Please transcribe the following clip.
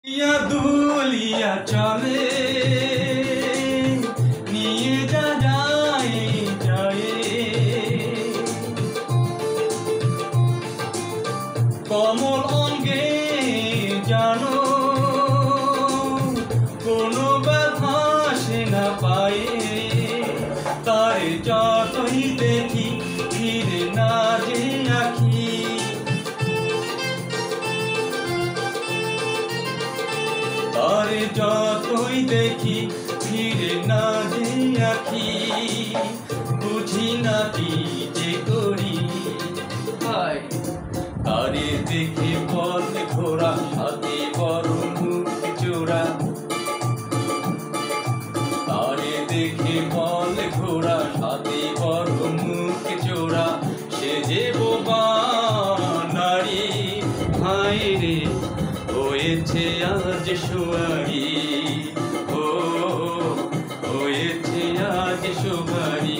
দুলিয়া চলে নিয়ে যায় কমল অঙ্গে জানো কোনো ব্যথা সে না পায় তারে যতই দেখি ফিরে না যে আঁখি তারে যতই দেখি ফিরে না যে আঁখি বুঝি না কি যে করি তারে দেখে পথ ঘোরা হাতে বড় মুখ চোরা তারে দেখে বল ঘোরা হাতে বড় মুখ চোরা সে যে বোবা নারী ভাই রে হয়েছে আজ সুয়ারি ও হয়েছে আজ সুয়ারি।